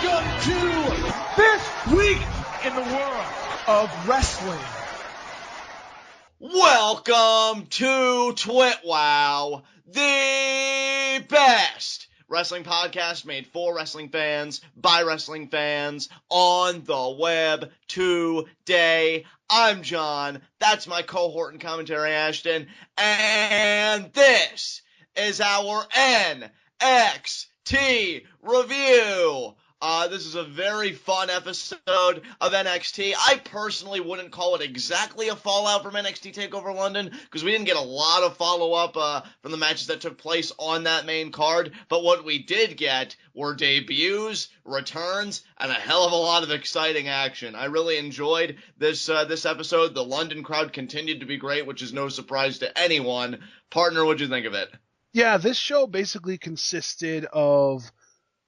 Welcome to this week in the world of wrestling. Welcome to TWitWoW, the best wrestling podcast made for wrestling fans, by wrestling fans, on the web today. I'm John, that's my cohort in commentary, Ashton, and this is our NXT review. This is a very fun episode of NXT. I personally wouldn't call it exactly a fallout from NXT TakeOver London because we didn't get a lot of follow-up from the matches that took place on that main card. But what we did get were debuts, returns, and a hell of a lot of exciting action. I really enjoyed this episode. The London crowd continued to be great, which is no surprise to anyone. Partner, what'd you think of it? Yeah, this show basically consisted of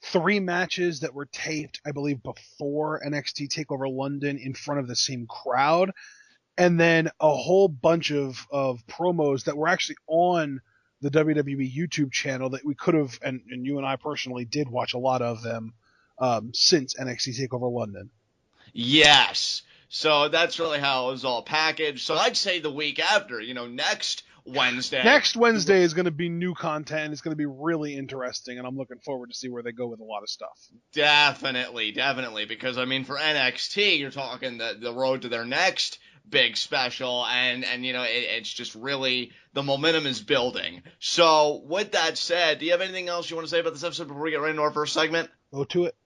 3 matches that were taped, I believe, before NXT TakeOver London in front of the same crowd, and then a whole bunch of promos that were actually on the WWE YouTube channel that we could have, and you and I personally did watch a lot of them since NXT TakeOver London. Yes. So that's really how it was all packaged. So I'd say the week after, next Wednesday. Next Wednesday is going to be new content. It's going to be really interesting, and I'm looking forward to see where they go with a lot of stuff. Definitely. Because, for NXT, you're talking the road to their next big special, and it's just really, the momentum is building. So, with that said, do you have anything else you want to say about this episode before we get right into our first segment? Go to it.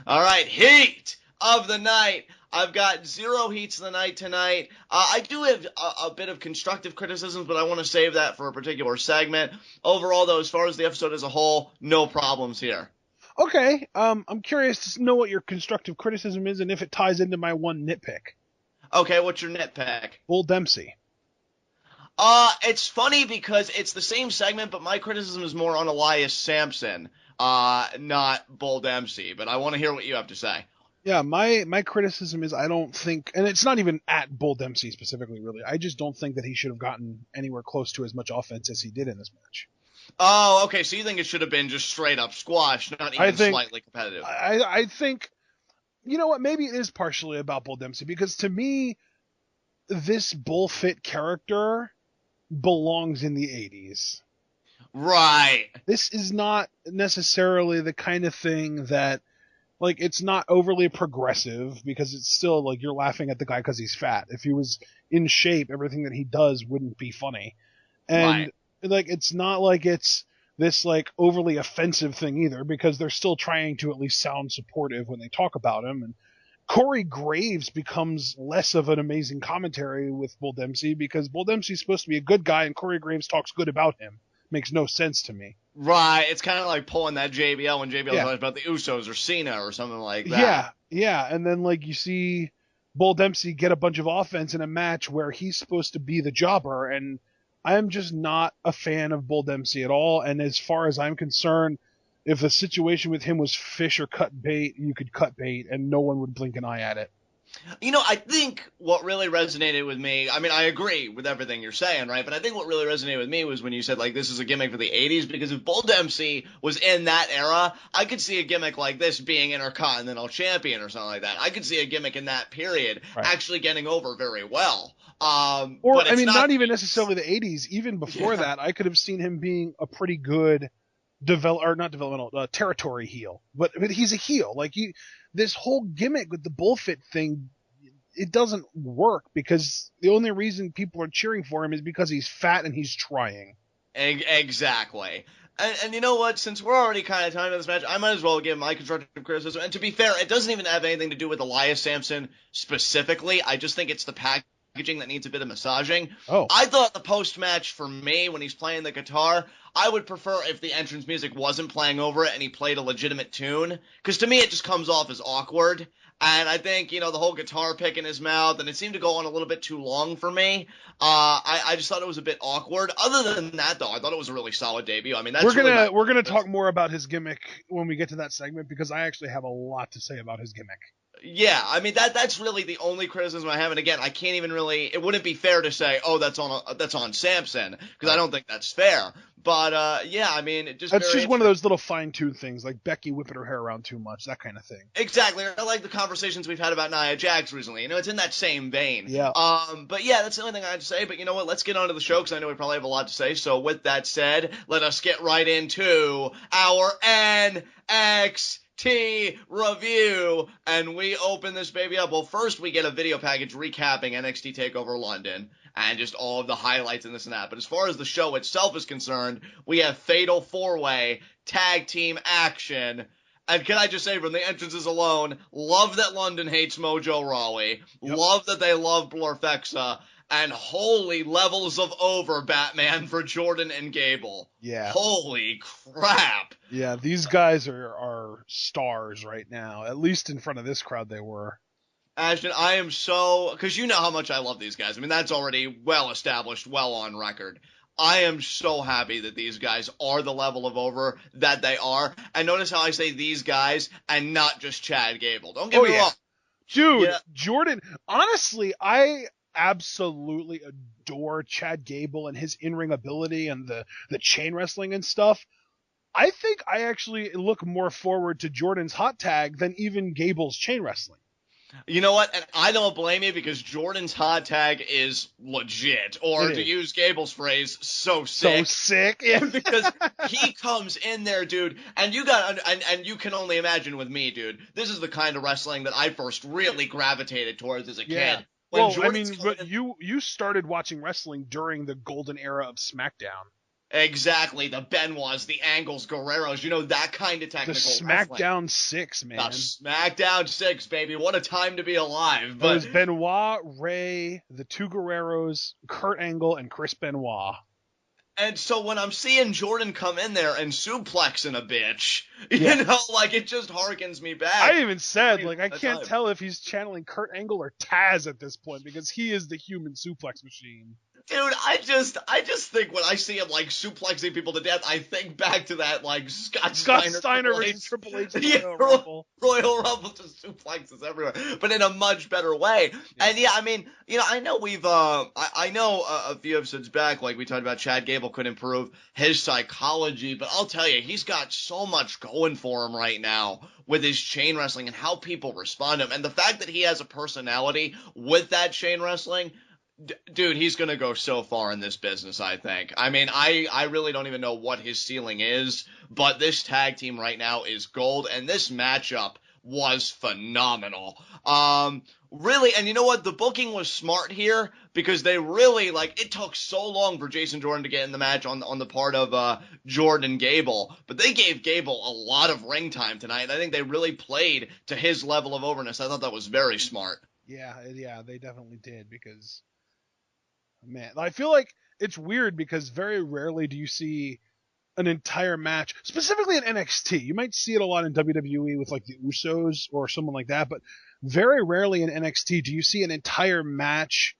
All right, heat of the night. I've got 0 heats of the night tonight. I do have a bit of constructive criticisms, but I want to save that for a particular segment. Overall, though, as far as the episode as a whole, no problems here. Okay, I'm curious to know what your constructive criticism is and if it ties into my one nitpick. Okay, what's your nitpick? Bull Dempsey. It's funny because it's the same segment, but my criticism is more on Elias Samson, not Bull Dempsey. But I want to hear what you have to say. Yeah, my criticism is I don't think, and it's not even at Bull Dempsey specifically, really. I just don't think that he should have gotten anywhere close to as much offense as he did in this match. Oh, okay, so you think it should have been just straight up squash, not even slightly competitive. I think, you know what, maybe it is partially about Bull Dempsey, because to me, this bullfit character belongs in the 80s. Right. This is not necessarily the kind of thing that, it's not overly progressive, because it's still, you're laughing at the guy because he's fat. If he was in shape, everything that he does wouldn't be funny. And, it's not like it's this, overly offensive thing either, because they're still trying to at least sound supportive when they talk about him. And Corey Graves becomes less of an amazing commentary with Bull Dempsey, because Bull Dempsey's supposed to be a good guy, and Corey Graves talks good about him. Makes no sense to me. Right, it's kind of like pulling that JBL when JBL talks about the Usos or Cena or something like that. Yeah, and then you see Bull Dempsey get a bunch of offense in a match where he's supposed to be the jobber, and I'm just not a fan of Bull Dempsey at all. And as far as I'm concerned, if the situation with him was fish or cut bait, you could cut bait and no one would blink an eye at it. I think what really resonated with me, I agree with everything you're saying, right? But I think what really resonated with me was when you said, this is a gimmick for the 80s, because if Bull Dempsey was in that era, I could see a gimmick like this being Intercontinental Champion or something like that. I could see a gimmick in that period actually getting over very well. Not even necessarily the 80s. Even before that, I could have seen him being a pretty good territory heel. But he's a heel. This whole gimmick with the bullfit thing, it doesn't work, because the only reason people are cheering for him is because he's fat and he's trying. Exactly. And you know what? Since we're already kind of talking about this match, I might as well give my constructive criticism. And to be fair, it doesn't even have anything to do with Elias Samson specifically. I just think it's the packaging that needs a bit of massaging. Oh. I thought the post-match for me, when he's playing the guitar, I would prefer if the entrance music wasn't playing over it and he played a legitimate tune. Because to me, it just comes off as awkward. And I think, the whole guitar pick in his mouth, and it seemed to go on a little bit too long for me. I just thought it was a bit awkward. Other than that, though, I thought it was a really solid debut. We're gonna talk more about his gimmick when we get to that segment, because I actually have a lot to say about his gimmick. Yeah, I mean that's really the only criticism I have, and again, I can't even really. It wouldn't be fair to say, oh, that's on Samson, because I don't think that's fair. But yeah, I mean, it just That's very just one of interesting. those little fine-tuned things, like Becky whipping her hair around too much, that kind of thing. Exactly. I like the conversations we've had about Nia Jax recently. It's in that same vein. Yeah. But yeah, that's the only thing I had to say. But you know what? Let's get on to the show because I know we probably have a lot to say. So with that said, let us get right into our NXT review. And we open this baby up. Well, first we get a video package recapping NXT TakeOver London and just all of the highlights and this and that. But as far as the show itself is concerned, we have Fatal 4-Way Tag Team action. And can I just say, from the entrances alone, love that London hates Mojo Rawley. Yep. Love that they love Blorfexa. And holy levels of over Batman for Jordan and Gable. Yeah. Holy crap. Yeah, these guys are stars right now. At least in front of this crowd they were. Ashton, I am so, because you know how much I love these guys. I mean, that's already well established, well on record. I am so happy that these guys are the level of over that they are. And notice how I say these guys and not just Chad Gable. Don't get me wrong. Dude, Yeah. Jordan, honestly, I absolutely adore Chad Gable and his in-ring ability and the chain wrestling and stuff. I think I actually look more forward to Jordan's hot tag than even Gable's chain wrestling. You know what? And I don't blame you because Jordan's hot tag is legit. Or to use Gable's phrase, so sick. So sick. Yeah. Because he comes in there, dude, and you can only imagine with me, dude. This is the kind of wrestling that I first really gravitated towards as a kid. Well, I mean, but you started watching wrestling during the golden era of SmackDown. Exactly, the Benoits, the Angles, Guerreros, that kind of technical SmackDown wrestling. 6, man. The SmackDown 6, baby. What a time to be alive. But it was Benoit, Ray, the two Guerreros, Kurt Angle, and Chris Benoit. And so when I'm seeing Jordan come in there and suplexing a bitch, it just harkens me back. I even said, I can't tell if he's channeling Kurt Angle or Taz at this point because he is the human suplex machine. Dude, I just think when I see him suplexing people to death, I think back to that Scott Steiner versus Triple H Royal Rumble just suplexes everywhere, but in a much better way. Yeah. And yeah, I mean, I know we've I know a few episodes back, we talked about Chad Gable could improve his psychology, but I'll tell you, he's got so much going for him right now with his chain wrestling and how people respond to him, and the fact that he has a personality with that chain wrestling. Dude, he's going to go so far in this business, I think. I mean, I really don't even know what his ceiling is, but this tag team right now is gold, and this matchup was phenomenal. Really, and you know what? The booking was smart here because they really, it took so long for Jason Jordan to get in the match on the part of Jordan and Gable, but they gave Gable a lot of ring time tonight, and I think they really played to his level of overness. I thought that was very smart. Yeah, they definitely did because... Man, I feel like it's weird because very rarely do you see an entire match, specifically in NXT. You might see it a lot in WWE with the Usos or someone like that, but very rarely in NXT do you see an entire match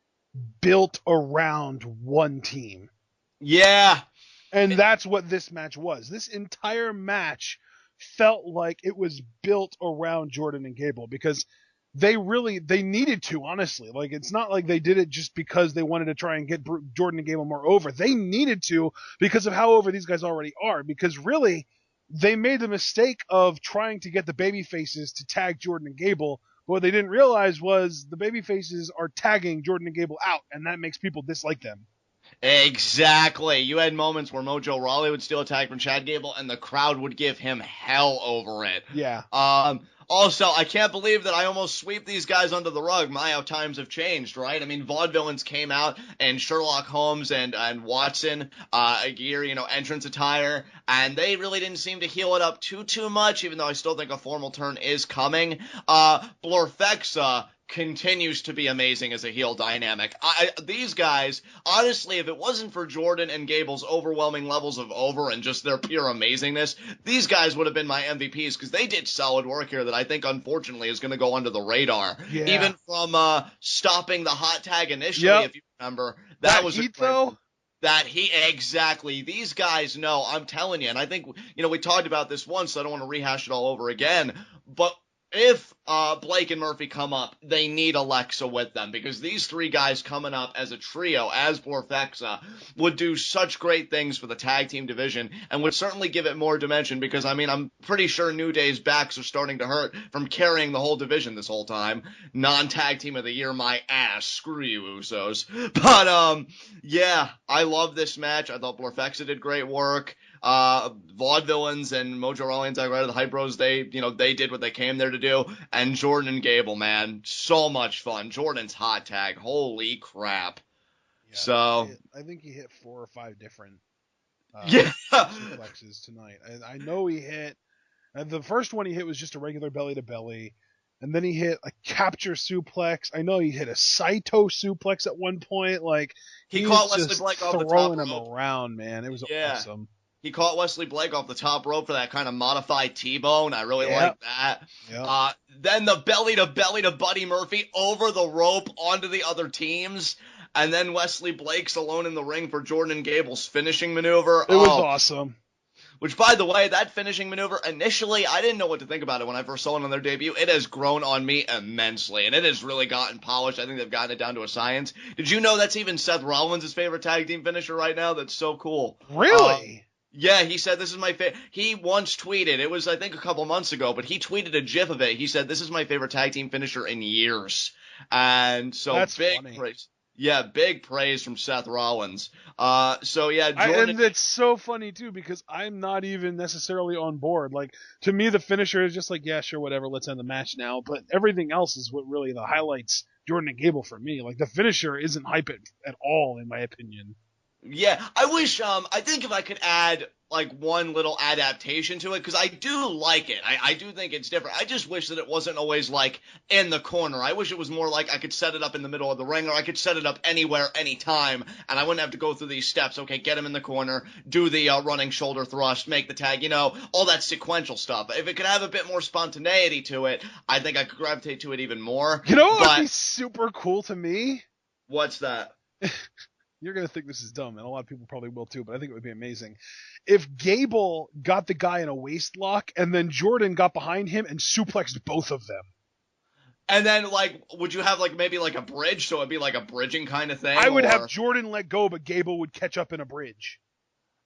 built around one team. Yeah. And that's what this match was. This entire match felt like it was built around Jordan and Gable because they needed to, honestly. It's not like they did it just because they wanted to try and get Jordan and Gable more over. They needed to because of how over these guys already are. Because really, they made the mistake of trying to get the babyfaces to tag Jordan and Gable. But what they didn't realize was the babyfaces are tagging Jordan and Gable out, and that makes people dislike them. Exactly. You had moments where Mojo Rawley would steal a tag from Chad Gable, and the crowd would give him hell over it. Yeah. Also, I can't believe that I almost sweep these guys under the rug. My, how times have changed, right? I mean, Vaudevillains came out in Sherlock Holmes and Watson gear, entrance attire, and they really didn't seem to heal it up too much, even though I still think a formal turn is coming. Blorfexa continues to be amazing as a heel dynamic. These guys, honestly, if it wasn't for Jordan and Gable's overwhelming levels of over and just their pure amazingness, these guys would have been my MVPs because they did solid work here that I think, unfortunately, is going to go under the radar. Yeah. Even from stopping the hot tag initially, if you remember. That was heat, though? Exactly. These guys know, I'm telling you, and I think, we talked about this once, so I don't want to rehash it all over again, but if Blake and Murphy come up, they need Alexa with them, because these three guys coming up as a trio, as Vorfexa, would do such great things for the tag team division and would certainly give it more dimension, because, I mean, I'm pretty sure New Day's backs are starting to hurt from carrying the whole division this whole time. Non-tag team of the year, my ass. Screw you, Usos. But, yeah, I love this match. I thought Vorfexa did great work. Vaudevillains and Mojo Rawley and the Hype Bros, they did what they came there to do. And Jordan and Gable, man, so much fun. Jordan's hot tag, holy crap. Yeah, So I think he hit 4 or 5 different yeah, suplexes tonight. And I know he hit, the first one he hit was just a regular belly to belly, and then he hit a capture suplex. I know he hit a Saito suplex at one point. Like, he was caught Wesley just Blake off the top throwing him rope. around, man. It was awesome. He caught Wesley Blake off the top rope for that kind of modified T-bone. I really like that. Yep. Then the belly to Buddy Murphy over the rope onto the other teams. And then Wesley Blake's alone in the ring for Jordan and Gable's finishing maneuver. It was awesome. Which, by the way, that finishing maneuver, initially, I didn't know what to think about it when I first saw it on their debut. It has grown on me immensely, and it has really gotten polished. I think they've gotten it down to a science. Did you know that's even Seth Rollins' favorite tag team finisher right now? That's so cool. Really? Yeah, he said, this is my favorite. He once tweeted, it was I think a couple months ago, but he tweeted a gif of it. He said, this is my favorite tag team finisher in years. And so That's big funny. praise. Yeah, big praise from Seth Rollins. So yeah, Jordan. And it's so funny too, because I'm not even necessarily on board. Like, to me, the finisher is just like, yeah, sure, whatever, let's end the match now. But everything else is what really the highlights Jordan and Gable for me. Like, the finisher isn't hype at all, in my opinion. Yeah, I wish, I think if I could add, like, one little adaptation to it, because I do like it. I do think it's different. I just wish that it wasn't always, like, in the corner. I wish it was more like I could set it up in the middle of the ring, or I could set it up anywhere, anytime, and I wouldn't have to go through these steps. Okay, get him in the corner, do the running shoulder thrust, make the tag, all that sequential stuff. If it could have a bit more spontaneity to it, I think I could gravitate to it even more. You know what would be super cool to me? What's that? You're going to think this is dumb, and a lot of people probably will too, but I think it would be amazing. If Gable got the guy in a waist lock, and then Jordan got behind him and suplexed both of them. And then, like, would you have, like, maybe, like, a bridge, so it'd be, like, a bridging kind of thing? I would have Jordan let go, but Gable would catch up in a bridge.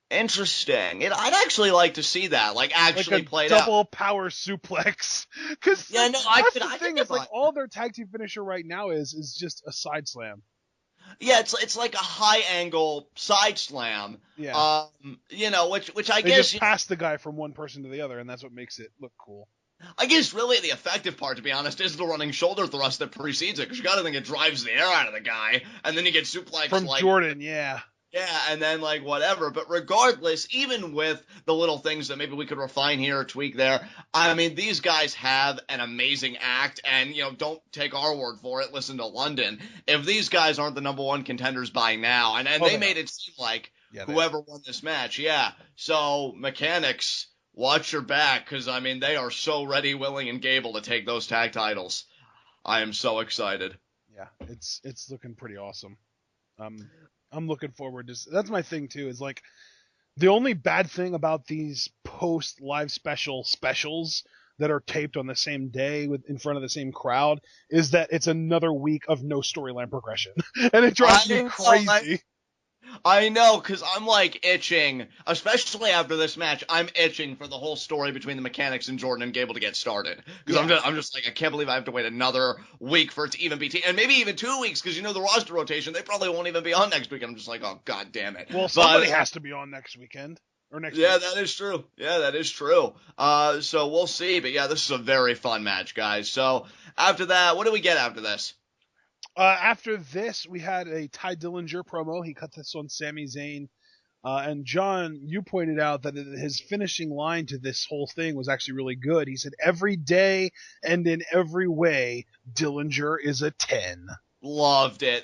Interesting. I'd actually like to see that, like, actually played out. Like a double power suplex. Because the thing is, like, all their tag team finisher right now is just a side slam. Yeah, it's like a high angle side slam. Yeah. Which I they guess just pass the guy from one person to the other, and that's what makes it look cool. I guess really the effective part, to be honest, is the running shoulder thrust that precedes it, because you got to think it drives the air out of the guy, and then you get suplexed from Jordan. Yeah. Yeah, and then, like, whatever. But regardless, even with the little things that maybe we could refine here or tweak there, I mean, these guys have an amazing act, and, don't take our word for it. Listen to London. If these guys aren't the number one contenders by now, and they made it seem like whoever won this match, yeah. So, mechanics, watch your back, because, I mean, they are so ready, willing, and able to take those tag titles. I am so excited. Yeah, it's looking pretty awesome. I'm looking forward to. That's my thing too. Is like the only bad thing about these post live specials that are taped on the same day in front of the same crowd is that it's another week of no storyline progression, and it drives me crazy. I know, because I'm, like, itching, especially after this match, I'm itching for the whole story between the mechanics and Jordan and Gable to get started. Because I'm just like, I can't believe I have to wait another week for it to even be, and maybe even 2 weeks, because the roster rotation, they probably won't even be on next weekend. I'm just like, oh, god damn it. Well, somebody has to be on next weekend. Or next week. That is true. Yeah, that is true. So we'll see, but yeah, this is a very fun match, guys. So after that, what do we get after this? After this, we had a Tye Dillinger promo. He cut this on Sami Zayn. And John, you pointed out that his finishing line to this whole thing was actually really good. He said, every day and in every way, Dillinger is a 10. Loved it.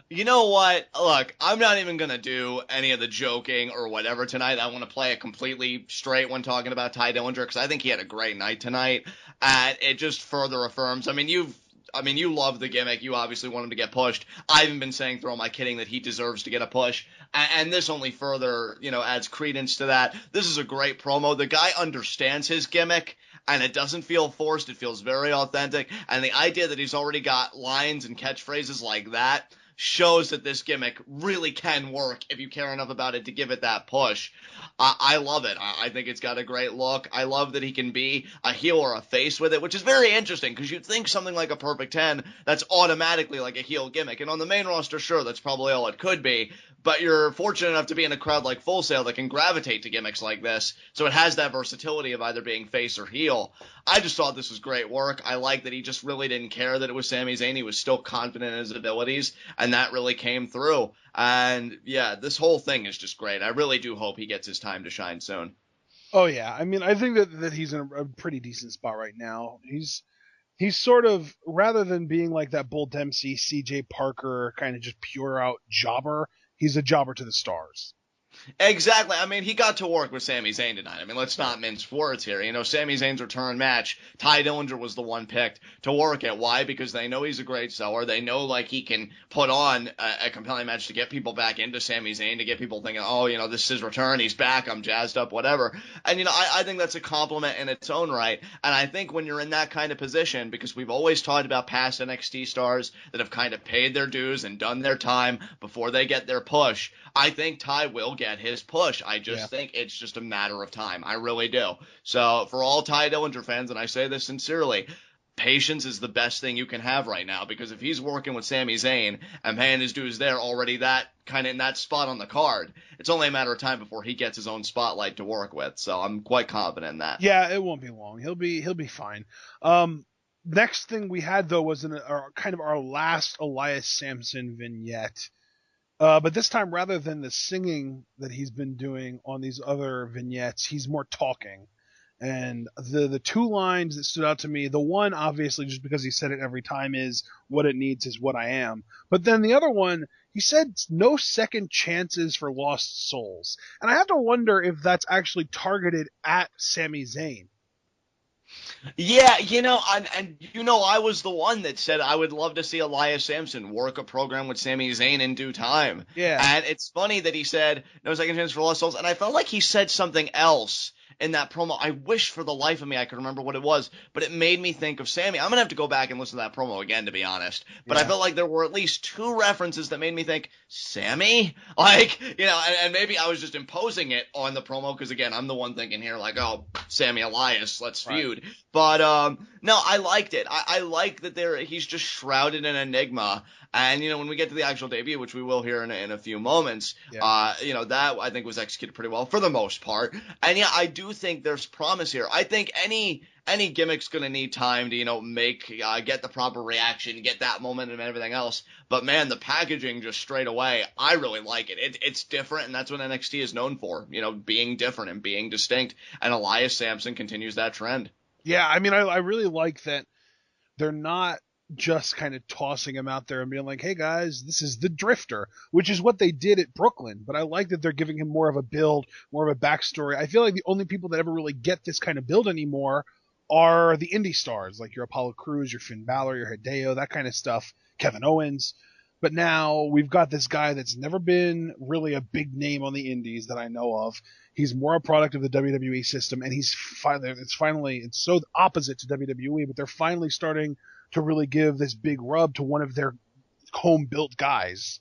You know what? Look, I'm not even going to do any of the joking or whatever tonight. I want to play it completely straight when talking about Tye Dillinger, because I think he had a great night tonight. And it just further affirms. You love the gimmick. You obviously want him to get pushed. I haven't been saying through all my kidding that he deserves to get a push. And this only further, adds credence to that. This is a great promo. The guy understands his gimmick. and it doesn't feel forced. It feels very authentic. And the idea that he's already got lines and catchphrases like that shows that this gimmick really can work if you care enough about it to give it that push. I love it. I think it's got a great look. I love that he can be a heel or a face with it, which is very interesting because you'd think something like a Perfect 10 that's automatically like a heel gimmick. And on the main roster, sure, that's probably all it could be. But you're fortunate enough to be in a crowd like Full Sail that can gravitate to gimmicks like this. So it has that versatility of either being face or heel. I just thought this was great work. I like that he just really didn't care that it was Sami Zayn. He was still confident in his abilities, and that really came through. And yeah, this whole thing is just great. I really do hope he gets his time to shine soon. Oh yeah, I mean, I think that he's in a pretty decent spot right now. He's sort of, rather than being like that Bull Dempsey, CJ Parker kind of just pure out jobber, he's a jobber to the stars. Exactly. I mean, he got to work with Sami Zayn tonight. I mean, let's not mince words here. You know, Sami Zayn's return match, Tye Dillinger was the one picked to work it. Why? Because they know he's a great seller. They know, like, he can put on a compelling match to get people back into Sami Zayn, to get people thinking, oh, you know, this is his return. He's back. I'm jazzed up, whatever. And, you know, I think that's a compliment in its own right. And I think when you're in that kind of position, because we've always talked about past NXT stars that have kind of paid their dues and done their time before they get their push, I think Tye will get his push. I just think it's just a matter of time. I really do. So for all Tye Dillinger fans, and I say this sincerely, patience is the best thing you can have right now, because if he's working with Sami Zayn and paying his dues there already, that kind of in that spot on the card, it's only a matter of time before he gets his own spotlight to work with. So I'm quite confident in that. Yeah, it won't be long. He'll be fine. Next thing we had though was kind of our last Elias Samson vignette. But this time, rather than the singing that he's been doing on these other vignettes, he's more talking. And the two lines that stood out to me, the one, obviously, just because he said it every time, is "what it needs is what I am." But then the other one, he said "no second chances for lost souls." And I have to wonder if that's actually targeted at Sami Zayn. Yeah, you know, and you know, I was the one that said I would love to see Elias Samson work a program with Sami Zayn in due time. Yeah. And it's funny that he said no second chance for lost souls, and I felt like he said something else in that promo. I wish for the life of me I could remember what it was, but it made me think of Sami. I'm gonna have to go back and listen to that promo again, to be honest. But I felt like there were at least two references that made me think, Sami? Like, you know, and maybe I was just imposing it on the promo, because again, I'm the one thinking here, like, oh, Sami Elias, let's feud. But no, I liked it. I like that he's just shrouded in enigma. And, you know, when we get to the actual debut, which we will hear in a few moments, you know, that I think was executed pretty well for the most part. And yeah, I do think there's promise here. I think any gimmick's going to need time to, you know, get the proper reaction, get that momentum and everything else. But man, the packaging just straight away, I really like it. It's different, and that's what NXT is known for, you know, being different and being distinct. And Elias Samson continues that trend. Yeah, I mean, I really like that they're not just kind of tossing him out there and being like, hey guys, this is the Drifter, which is what they did at Brooklyn. But I like that they're giving him more of a build, more of a backstory. I feel like the only people that ever really get this kind of build anymore are the indie stars, like your Apollo Crews, your Finn Balor, your Hideo, that kind of stuff, Kevin Owens. But now we've got this guy that's never been really a big name on the indies that I know of. He's more a product of the WWE system, and it's so opposite to WWE, but they're finally starting to really give this big rub to one of their home-built guys.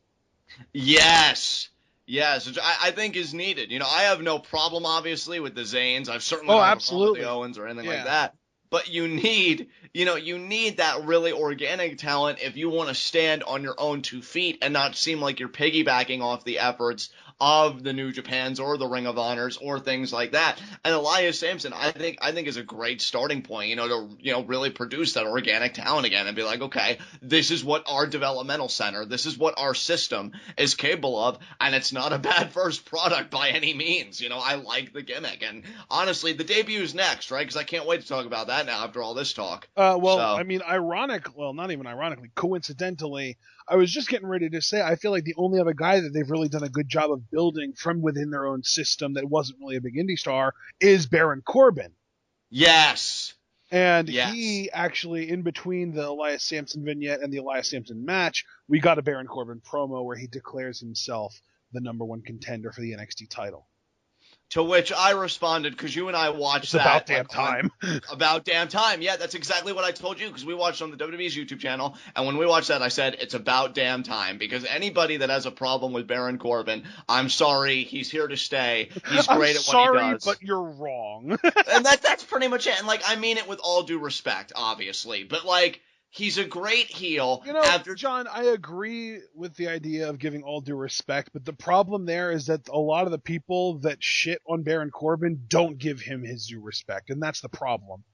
Yes, which I think is needed. You know, I have no problem, obviously, with the Zayns. I've certainly not a problem with the Owens or anything like that. But you need that really organic talent if you want to stand on your own 2 feet and not seem like you're piggybacking off the efforts of the New Japans or the Ring of Honors or things like that. And Elias Samson, I think is a great starting point, you know, to, you know, really produce that organic talent again and be like, okay, this is what our developmental center, this is what our system is capable of, and it's not a bad first product by any means. You know, I like the gimmick, and honestly, the debu's next, right? Because I can't wait to talk about that now after all this talk. I mean, not even ironically, coincidentally, I was just getting ready to say, I feel like the only other guy that they've really done a good job of building from within their own system that wasn't really a big indie star is Baron Corbin. Yes. And he actually, in between the Elias Samson vignette and the Elias Samson match, we got a Baron Corbin promo where he declares himself the #1 contender for the NXT title. To which I responded, because you and I watched It's that. about damn time. About damn time. Yeah, that's exactly what I told you, because we watched on the WWE's YouTube channel, and when we watched that, I said, it's about damn time, because anybody that has a problem with Baron Corbin, I'm sorry, he's here to stay. He's great at what he sorry, does. but you're wrong. And that's pretty much it. And, like, I mean it with all due respect, obviously, but, like, he's a great heel. You know, John, I agree with the idea of giving all due respect, but the problem there is that a lot of the people that shit on Baron Corbin don't give him his due respect, and that's the problem.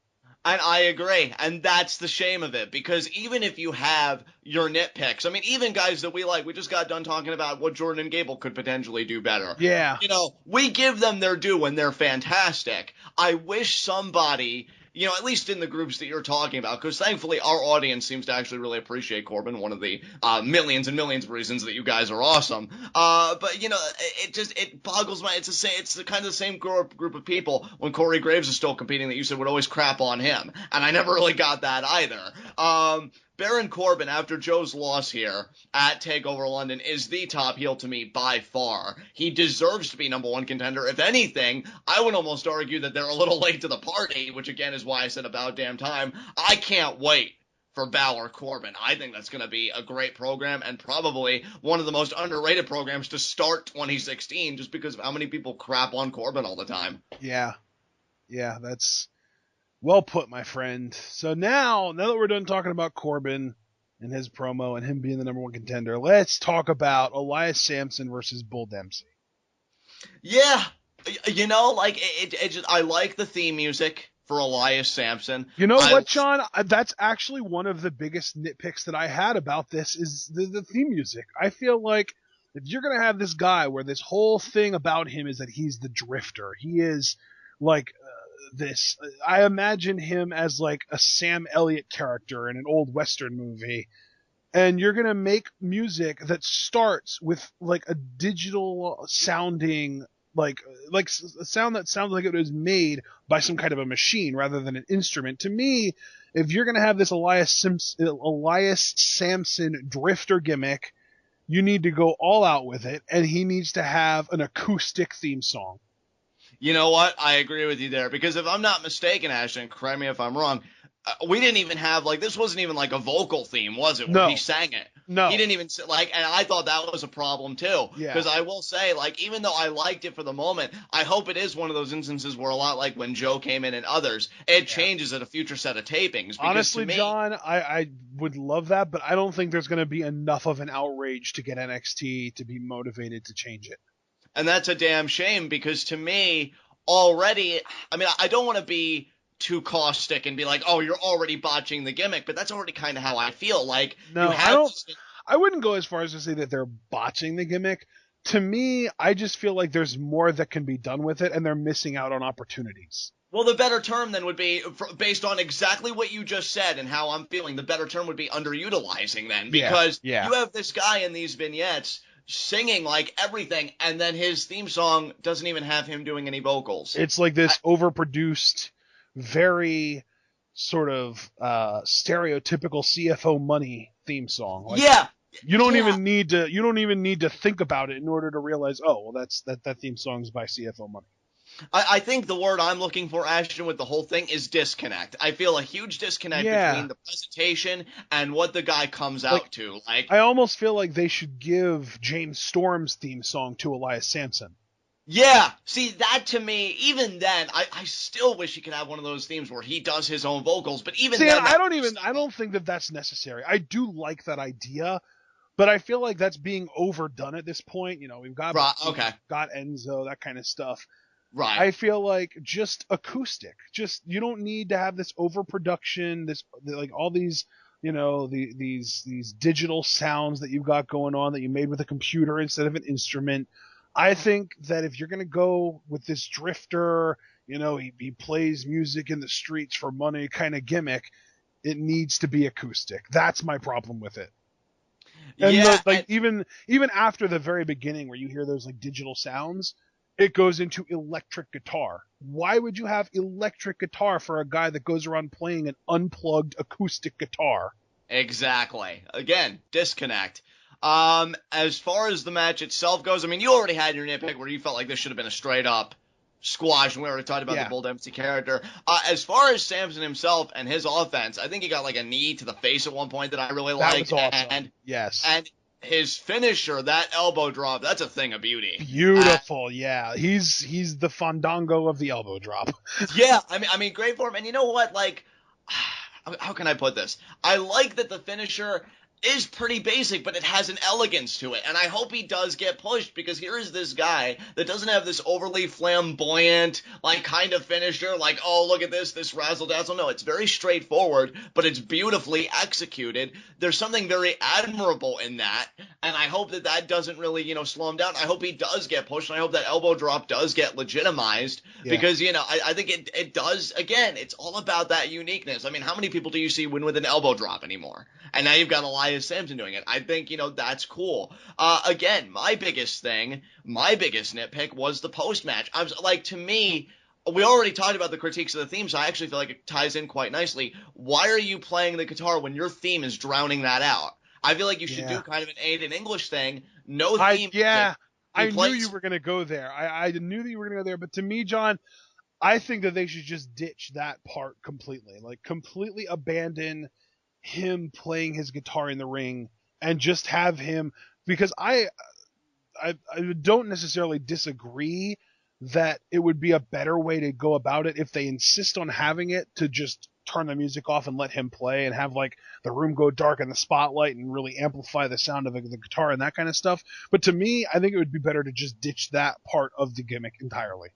And I agree, and that's the shame of it, because even if you have your nitpicks, I mean, even guys that we like, we just got done talking about what Jordan and Gable could potentially do better. Yeah. You know, we give them their due when they're fantastic. I wish somebody, you know, at least in the groups that you're talking about, because thankfully our audience seems to actually really appreciate Corbin, one of the millions and millions of reasons that you guys are awesome. But, you know, it boggles my, it's the kind of the same group of people when Corey Graves is still competing that you said would always crap on him. And I never really got that either. Baron Corbin, after Joe's loss here at TakeOver London, is the top heel to me by far. He deserves to be number one contender. If anything, I would almost argue that they're a little late to the party, which again is why I said about damn time. I can't wait for Balor Corbin. I think that's going to be a great program and probably one of the most underrated programs to start 2016 just because of how many people crap on Corbin all the time. Yeah. Yeah, that's well put, my friend. So now that we're done talking about Corbin and his promo and him being the number one contender, let's talk about Elias Samson versus Bull Dempsey. Yeah. You know, like, it just, I like the theme music for Elias Samson. You know what, John? That's actually one of the biggest nitpicks that I had about this is the theme music. I feel like if you're going to have this guy where this whole thing about him is that he's the drifter, he is like this. I imagine him as like a Sam Elliott character in an old Western movie. And you're going to make music that starts with like a digital sounding like a sound that sounds like it was made by some kind of a machine rather than an instrument. To me, if you're going to have this Elias Samson drifter gimmick, you need to go all out with it, and he needs to have an acoustic theme song. You know what? I agree with you there, because if I'm not mistaken, Ashton, correct me if I'm wrong, we didn't even have, like, this wasn't even like a vocal theme, was it? Where he sang it. No. He didn't even, like, and I thought that was a problem too. Yeah. Because I will say, like, even though I liked it for the moment, I hope it is one of those instances where a lot like when Joe came in and others, it changes at a future set of tapings. Honestly, John, I would love that, but I don't think there's going to be enough of an outrage to get NXT to be motivated to change it. And that's a damn shame, because to me, already, I mean, I don't want to be too caustic and be like, oh, you're already botching the gimmick, but that's already kind of how I feel. Like, no, I wouldn't go as far as to say that they're botching the gimmick. To me, I just feel like there's more that can be done with it, and they're missing out on opportunities. Well, the better term then would be, based on exactly what you just said and how I'm feeling, the better term would be underutilizing then, because you have this guy in these vignettes singing like everything, and then his theme song doesn't even have him doing any vocals. It's like this overproduced, very sort of stereotypical CFO Money theme song. Like, you don't even need to think about it in order to realize, oh, well, that theme song's by CFO Money. I think the word I'm looking for, Ashton, with the whole thing is disconnect. I feel a huge disconnect between the presentation and what the guy comes out to. Like, I almost feel like they should give James Storm's theme song to Elias Samson. Yeah, see, that to me, even then, I still wish he could have one of those themes where he does his own vocals, but even then... I don't think that that's necessary. I do like that idea, but I feel like that's being overdone at this point. You know, we've got Enzo, that kind of stuff. Right. I feel like just acoustic. Just, you don't need to have this overproduction, like all these, you know, these digital sounds that you've got going on that you made with a computer instead of an instrument. I think that if you're going to go with this drifter, you know, he plays music in the streets for money kind of gimmick, it needs to be acoustic. That's my problem with it. And even after the very beginning where you hear those like digital sounds, it goes into electric guitar. Why would you have electric guitar for a guy that goes around playing an unplugged acoustic guitar? Exactly. Again, disconnect. As far as the match itself goes, I mean, you already had your nitpick where you felt like this should have been a straight up squash, and we already talked about the Bull Dempsey character. As far as Samson himself and his offense, I think he got like a knee to the face at one point that I really liked. That was awesome. And his finisher, that elbow drop, that's a thing of beauty. Beautiful, yeah. He's the Fandango of the elbow drop. Yeah, I mean, great for him. And you know what? Like, how can I put this? I like that the finisher is pretty basic, but it has an elegance to it. And I hope he does get pushed, because here is this guy that doesn't have this overly flamboyant, like, kind of finisher, like, oh, look at this razzle-dazzle. No, it's very straightforward, but it's beautifully executed. There's something very admirable in that, and I hope that doesn't really, slow him down. I hope he does get pushed, and I hope that elbow drop does get legitimized, because, I think it does. Again, it's all about that uniqueness. I mean, how many people do you see win with an elbow drop anymore? And now you've got Elias Samson doing it. I think, that's cool. Again, my biggest nitpick was the post-match. I was like, to me, we already talked about the critiques of the theme, so I actually feel like it ties in quite nicely. Why are you playing the guitar when your theme is drowning that out? I feel like you should do kind of an Aiden English thing. No theme. I knew you were going to go there. I knew that you were going to go there. But to me, John, I think that they should just ditch that part completely. Like, completely abandon him playing his guitar in the ring and just have him, because I don't necessarily disagree that it would be a better way to go about it if they insist on having it to just turn the music off and let him play and have like the room go dark in the spotlight and really amplify the sound of the guitar and that kind of stuff. But to me, I think it would be better to just ditch that part of the gimmick entirely.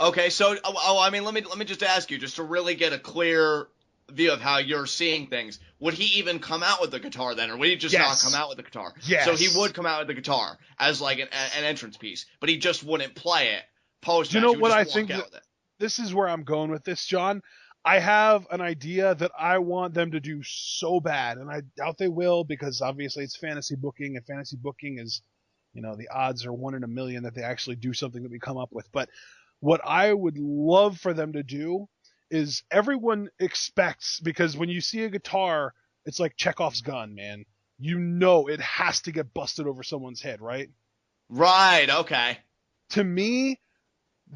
Okay, so I mean, let me just ask you, just to really get a clear view of how you're seeing things. Would he even come out with the guitar then, or would he just not come out with the guitar? Yes. So he would come out with the guitar as like an entrance piece, but he just wouldn't play it post-match. You know what I think? This is where I'm going with this, John. I have an idea that I want them to do so bad, and I doubt they will, because obviously it's fantasy booking, and fantasy booking is, the odds are 1 in a million that they actually do something that we come up with. But what I would love for them to do is, everyone expects, because when you see a guitar, it's like Chekhov's gun, man. It has to get busted over someone's head, right? Right, okay. To me,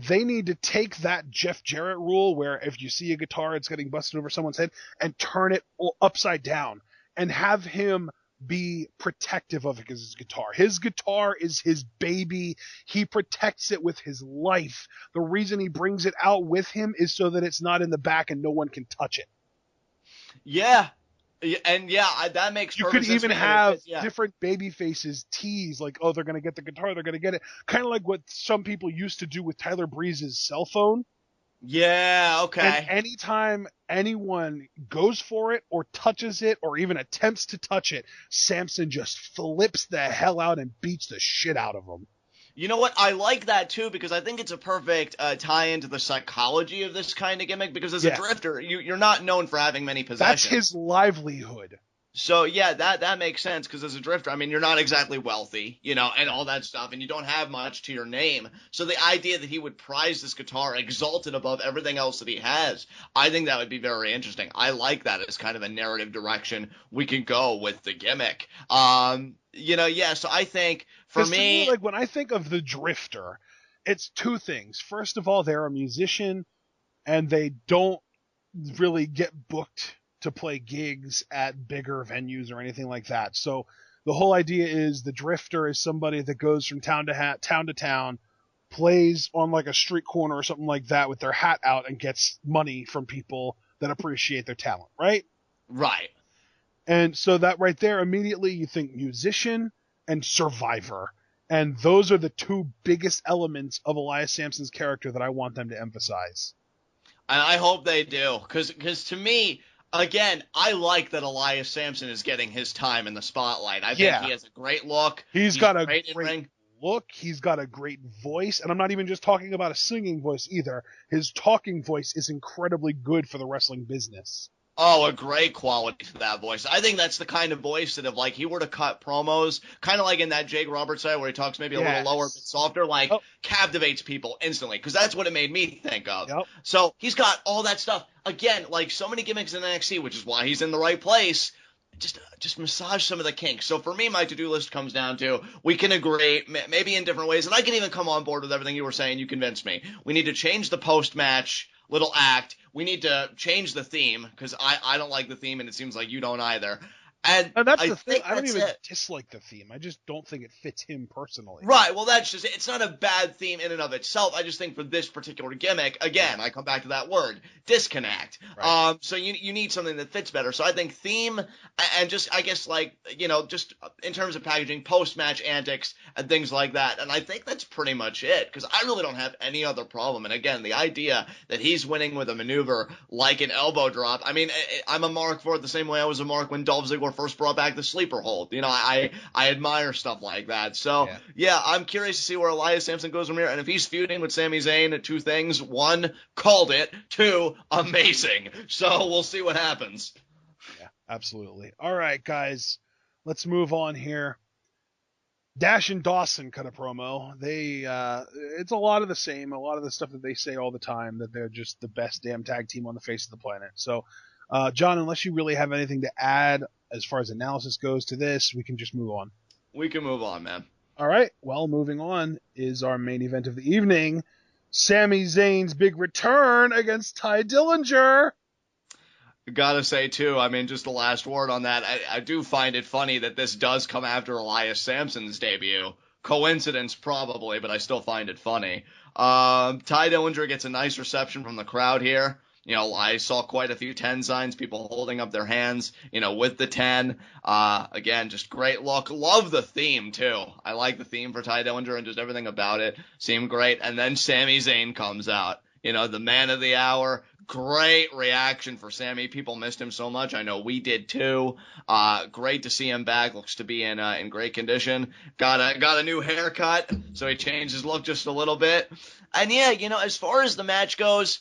they need to take that Jeff Jarrett rule where if you see a guitar, it's getting busted over someone's head, and turn it upside down and have him be protective of his guitar. His guitar is his baby. He protects it with his life. The reason he brings it out with him is so that it's not in the back and no one can touch it. Yeah. And that makes perfect sense. You could even have different baby faces tease, like, oh, they're going to get the guitar, they're going to get it. Kind of like what some people used to do with Tyler Breeze's cell phone. Yeah, okay. And anytime anyone goes for it or touches it or even attempts to touch it, Samson just flips the hell out and beats the shit out of them. You know what? I like that too, because I think it's a perfect tie into the psychology of this kind of gimmick, because as a drifter, you're not known for having many possessions. That's his livelihood. So, yeah, that makes sense, because as a drifter, I mean, you're not exactly wealthy, and all that stuff, and you don't have much to your name. So the idea that he would prize this guitar exalted above everything else that he has, I think that would be very interesting. I like that as kind of a narrative direction we can go with the gimmick. So I think, for me, like, when I think of the drifter, it's two things. First of all, they're a musician, and they don't really get booked to play gigs at bigger venues or anything like that. So the whole idea is the drifter is somebody that goes from town to town, plays on like a street corner or something like that with their hat out, and gets money from people that appreciate their talent, right? Right. And so that right there, immediately you think musician and survivor. And those are the two biggest elements of Elias Samson's character that I want them to emphasize. And I hope they do, because to me, again, I like that Elias Samson is getting his time in the spotlight. I think he has a great look. He's got a great look. He's got a great voice. And I'm not even just talking about a singing voice either. His talking voice is incredibly good for the wrestling business. Oh, a great quality to that voice. I think that's the kind of voice that if, like, he were to cut promos, kind of like in that Jake Roberts side where he talks maybe a little lower, but softer, captivates people instantly, because that's what it made me think of. Yep. So he's got all that stuff. Again, like so many gimmicks in NXT, which is why he's in the right place. just massage some of the kinks. So for me, my to-do list comes down to, we can agree, maybe in different ways, and I can even come on board with everything you were saying. You convinced me. We need to change the post-match little act. We need to change the theme, because I don't like the theme, and it seems like you don't either. And that's I the thing. think I don't that's even it. dislike the theme. I just don't think it fits him personally. Right, well, that's just it. It's not a bad theme in and of itself. I just think for this particular gimmick, again, I come back to that word, disconnect. Right. So you need something that fits better. So I think theme and just, I guess, like, just in terms of packaging, post-match antics and things like that. And I think that's pretty much it, because I really don't have any other problem. And again, the idea that he's winning with a maneuver like an elbow drop, I mean, I'm a mark for it the same way I was a mark when Dolph Ziggler first brought back the sleeper hold. I admire stuff like that. So, yeah, I'm curious to see where Elias Samson goes from here. And if he's feuding with Sami Zayn, two things. One, called it. Two, amazing. So we'll see what happens. Yeah, absolutely. All right, guys, let's move on here. Dash and Dawson cut a promo. It's a lot of the same, a lot of the stuff that they say all the time, that they're just the best damn tag team on the face of the planet. So, John, unless you really have anything to add as far as analysis goes to this, we can just move on. We can move on, man. All right. Well, moving on is our main event of the evening. Sami Zayn's big return against Tye Dillinger. Gotta say, too, I mean, just the last word on that, I do find it funny that this does come after Elias Samson's debut. Coincidence, probably, but I still find it funny. Tye Dillinger gets a nice reception from the crowd here. I saw quite a few 10 signs, people holding up their hands, with the 10. Again, just great look. Love the theme, too. I like the theme for Tye Dillinger, and just everything about it seemed great. And then Sami Zayn comes out, the man of the hour. Great reaction for Sami. People missed him so much. I know we did, too. Great to see him back. Looks to be in great condition. Got a new haircut, so he changed his look just a little bit. And yeah, as far as the match goes,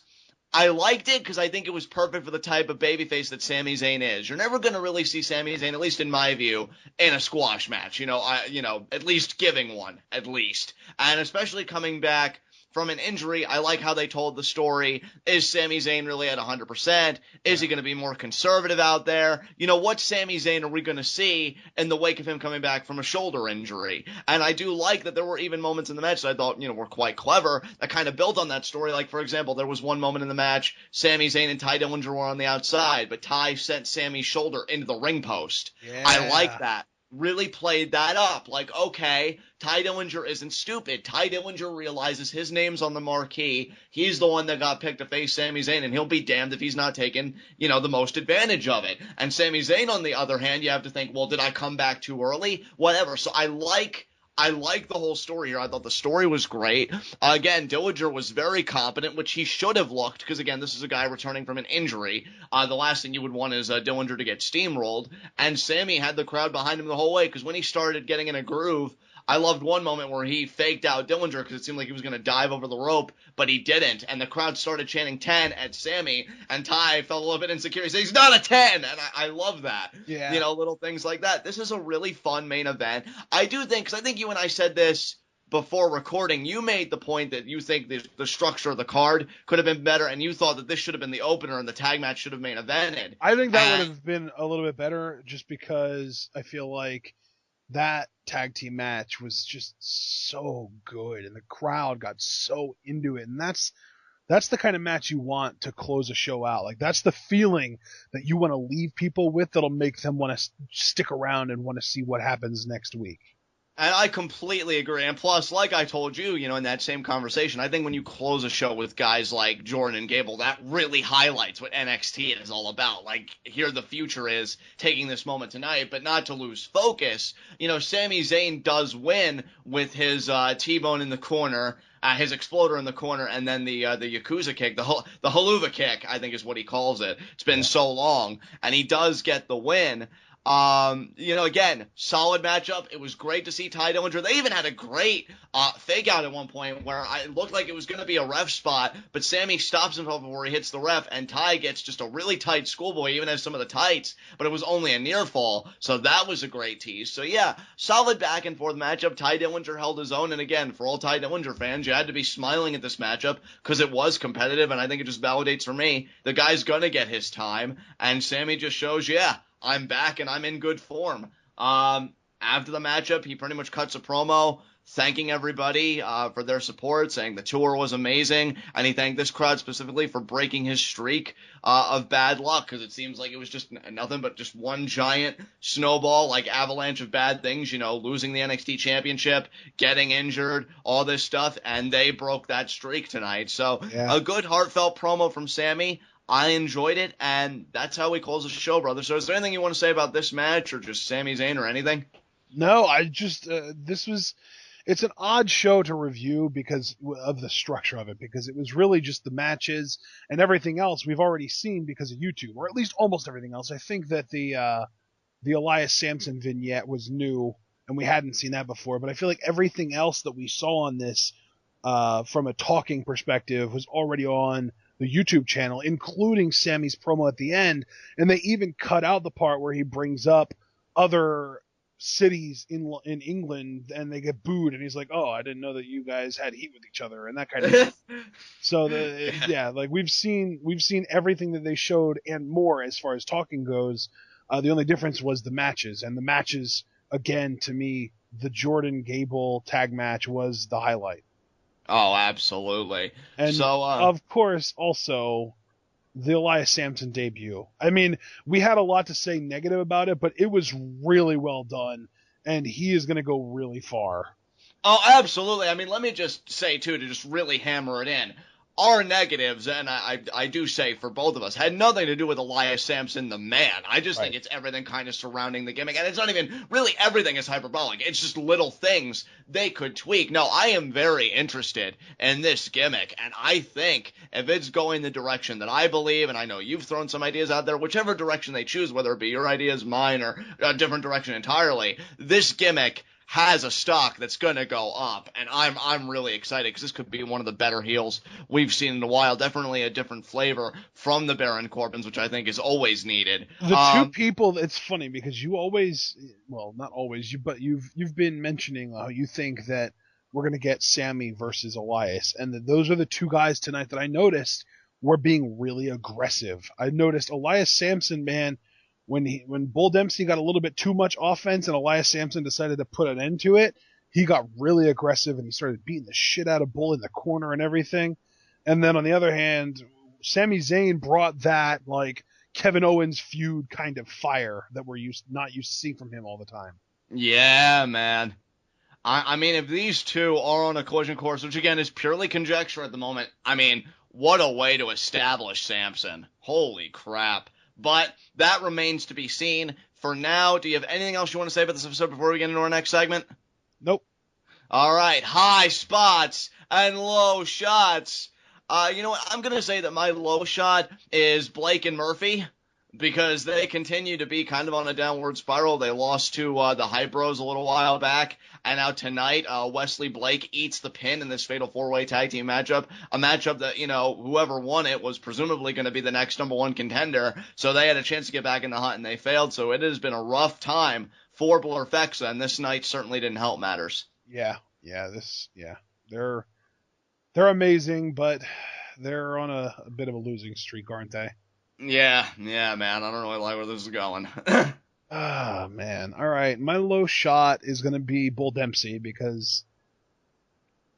I liked it because I think it was perfect for the type of babyface that Sami Zayn is. You're never going to really see Sami Zayn, at least in my view, in a squash match. At least giving one, at least. And especially coming back from an injury, I like how they told the story. Is Sami Zayn really at 100%? Is he going to be more conservative out there? What Sami Zayn are we going to see in the wake of him coming back from a shoulder injury? And I do like that there were even moments in the match that I thought, were quite clever that kind of built on that story. Like, for example, there was one moment in the match, Sami Zayn and Tye Dillinger were on the outside, but Tye sent Sami's shoulder into the ring post. Yeah. I like that. Really played that up. Like, okay, Tye Dillinger isn't stupid. Tye Dillinger realizes his name's on the marquee. He's the one that got picked to face Sami Zayn, and he'll be damned if he's not taking, the most advantage of it. And Sami Zayn, on the other hand, you have to think, well, did I come back too early? Whatever. So I like the whole story here. I thought the story was great. Again, Dillinger was very competent, which he should have looked, because, again, this is a guy returning from an injury. The last thing you would want is Dillinger to get steamrolled. And Sami had the crowd behind him the whole way, because when he started getting in a groove, I loved one moment where he faked out Dillinger because it seemed like he was going to dive over the rope, but he didn't. And the crowd started chanting 10 at Sami, and Tye felt a little bit insecure. He said, he's not a 10, and I love that. Yeah. Little things like that. This is a really fun main event. I do think, because I think you and I said this before recording, you made the point that you think the structure of the card could have been better, and you thought that this should have been the opener and the tag match should have main evented. I think that would have been a little bit better, just because I feel like that tag team match was just so good, and the crowd got so into it, and that's the kind of match you want to close a show out. Like, that's the feeling that you want to leave people with, that'll make them want to stick around and want to see what happens next week. And I completely agree. And plus, like I told you, in that same conversation, I think when you close a show with guys like Jordan and Gable, that really highlights what NXT is all about. Like, here the future is taking this moment tonight, but not to lose focus. Sami Zayn does win with his T-bone in the corner, his exploder in the corner, and then the Yakuza kick, the haluva kick, I think is what he calls it. It's been so long. And he does get the win. Again, solid matchup. It was great to see Tye Dillinger. They even had a great fake out at one point where it looked like it was going to be a ref spot, but Sami stops himself before he hits the ref, and Tye gets just a really tight schoolboy, even has some of the tights, but it was only a near fall, so that was a great tease. So yeah, solid back and forth matchup. Tye Dillinger held his own, and again, for all Tye Dillinger fans, you had to be smiling at this matchup because it was competitive, and I think it just validates for me the guy's going to get his time, and Sami just shows, yeah, I'm back and I'm in good form. After the matchup, he pretty much cuts a promo thanking everybody for their support, saying the tour was amazing, and he thanked this crowd specifically for breaking his streak of bad luck, because it seems like it was just nothing but just one giant snowball, like avalanche of bad things, losing the NXT championship, getting injured, all this stuff, and they broke that streak tonight. So a good heartfelt promo from Sami. I enjoyed it, and that's how we close the show, brother. So is there anything you want to say about this match, or just Sami Zayn, or anything? No, I just, it's an odd show to review because of the structure of it, because it was really just the matches, and everything else we've already seen because of YouTube, or at least almost everything else. I think that the Elias Samson vignette was new, and we hadn't seen that before, but I feel like everything else that we saw on this, from a talking perspective, was already on the YouTube channel, including Sami's promo at the end, and they even cut out the part where he brings up other cities in England and they get booed, and he's like, "Oh, I didn't know that you guys had heat with each other," and that kind of stuff. So like we've seen everything that they showed and more as far as talking goes. The only difference was the matches, and the matches, again, to me, the Jordan Gable tag match was the highlight. Oh, absolutely. And so, of course, also the Elias Samson debut. I mean, we had a lot to say negative about it, but it was really well done, and he is going to go really far. Oh, absolutely. I mean, let me just say, too, to just really hammer it in, our negatives, and I do say for both of us, had nothing to do with Elias Samson, the man. I just think it's everything kind of surrounding the gimmick, and it's not even, really everything is hyperbolic. It's just little things they could tweak. No, I am very interested in this gimmick, and I think if it's going the direction that I believe, and I know you've thrown some ideas out there, whichever direction they choose, whether it be your ideas, mine, or a different direction entirely, this gimmick has a stock that's going to go up, and I'm really excited because this could be one of the better heels we've seen in a while. Definitely a different flavor from the Baron Corbins, which I think is always needed. The two people, it's funny because you always, well, not always, but you've been mentioning how you think that we're going to get Sami versus Elias, and those are the two guys tonight that I noticed were being really aggressive. I noticed Elias Samson, man, when Bull Dempsey got a little bit too much offense and Elias Samson decided to put an end to it, he got really aggressive and he started beating the shit out of Bull in the corner and everything. And then on the other hand, Sami Zayn brought that like Kevin Owens feud kind of fire that we're not used to seeing from him all the time. Yeah, man. I mean, if these two are on a collision course, which again is purely conjecture at the moment, I mean, what a way to establish Samson. Holy crap. But that remains to be seen. For now, do you have anything else you want to say about this episode before we get into our next segment? Nope. All right, high spots and low shots. You know what? I'm going to say that my low shot is Blake and Murphy, because they continue to be kind of on a downward spiral. They lost to the Hype Bros a little while back, and now tonight, Wesley Blake eats the pin in this Fatal 4-Way Tag Team matchup, a matchup that, whoever won it was presumably going to be the next number one contender, so they had a chance to get back in the hunt, and they failed, so it has been a rough time for Blurfexa, and this night certainly didn't help matters. They're amazing, but they're on a bit of a losing streak, aren't they? Yeah, man. I don't really like where this is going. Man. All right. My low shot is going to be Bull Dempsey because,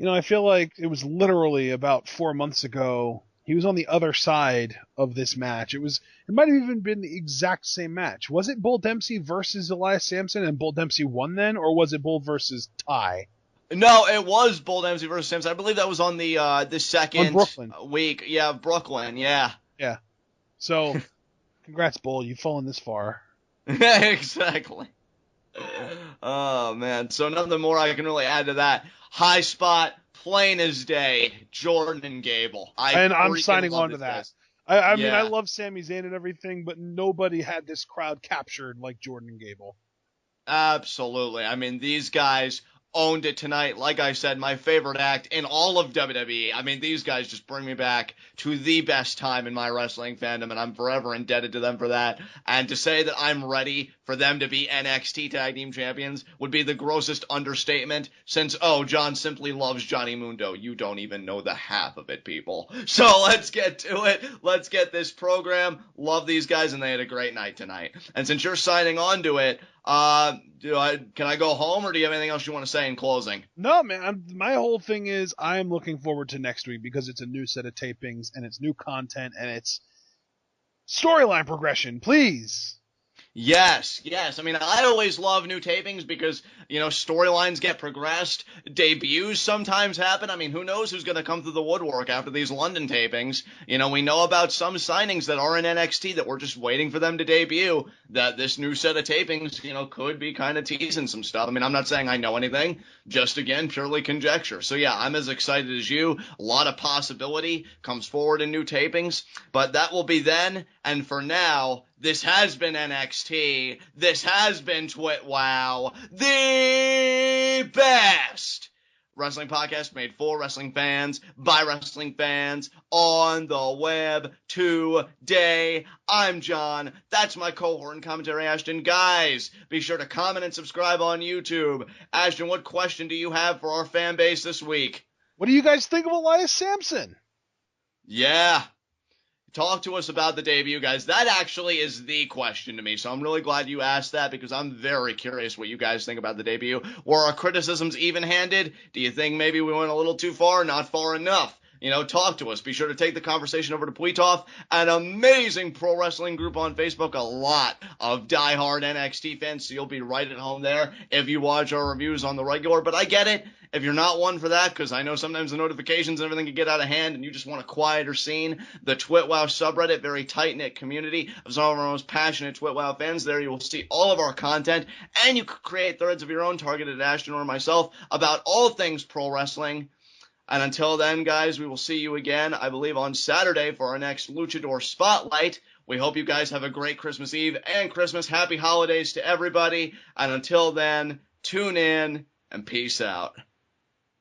I feel like it was literally about 4 months ago. He was on the other side of this match. It might have even been the exact same match. Was it Bull Dempsey versus Elias Samson and Bull Dempsey won then? Or was it Bull versus Tye? No, it was Bull Dempsey versus Samson. I believe that was on the second week. Yeah, Brooklyn. Yeah. Yeah. So, congrats, Bull. You've fallen this far. Exactly. Oh, man. So nothing more I can really add to that. High spot, plain as day, Jordan and Gable. I'm signing on to that. I mean, I love Sami Zayn and everything, but nobody had this crowd captured like Jordan and Gable. Absolutely. I mean, these guys owned it tonight. Like I said, my favorite act in all of WWE. I mean, these guys just bring me back to the best time in my wrestling fandom, and I'm forever indebted to them for that. And to say that I'm ready for them to be NXT Tag Team Champions would be the grossest understatement since, John simply loves Johnny Mundo. You don't even know the half of it, people. So let's get to it. Let's get this program. Love these guys, and they had a great night tonight. And since you're signing on to it, can I go home, or do you have anything else you want to say in closing? No, man. My whole thing is I'm looking forward to next week because it's a new set of tapings and it's new content and it's storyline progression. Please. Yes. I mean, I always love new tapings because, storylines get progressed. Debuts sometimes happen. I mean, who knows who's going to come through the woodwork after these London tapings. We know about some signings that are in NXT that we're just waiting for them to debut, that this new set of tapings, could be kind of teasing some stuff. I mean, I'm not saying I know anything, just again, purely conjecture. So yeah, I'm as excited as you. A lot of possibility comes forward in new tapings, but that will be then. And for now, this has been NXT. This has been TWitWoW, the best wrestling podcast made for wrestling fans, by wrestling fans, on the web today. I'm John. That's my cohort and commentary, Ashton. Guys, be sure to comment and subscribe on YouTube. Ashton, what question do you have for our fan base this week? What do you guys think of Elias Samson? Yeah. Talk to us about the debut, guys. That actually is the question to me, so I'm really glad you asked that because I'm very curious what you guys think about the debut. Were our criticisms even-handed? Do you think maybe we went a little too far, not far enough? Talk to us. Be sure to take the conversation over to Pweetoff, an amazing pro wrestling group on Facebook, a lot of diehard NXT fans, so you'll be right at home there if you watch our reviews on the regular. But I get it if you're not one for that, because I know sometimes the notifications and everything can get out of hand and you just want a quieter scene. The TWitWoW subreddit, very tight-knit community of some of our most passionate TWitWoW fans. There you will see all of our content, and you can create threads of your own targeted at Ashton or myself about all things pro wrestling. And until then, guys, we will see you again, I believe, on Saturday for our next Luchador Spotlight. We hope you guys have a great Christmas Eve and Christmas. Happy holidays to everybody. And until then, tune in and peace out.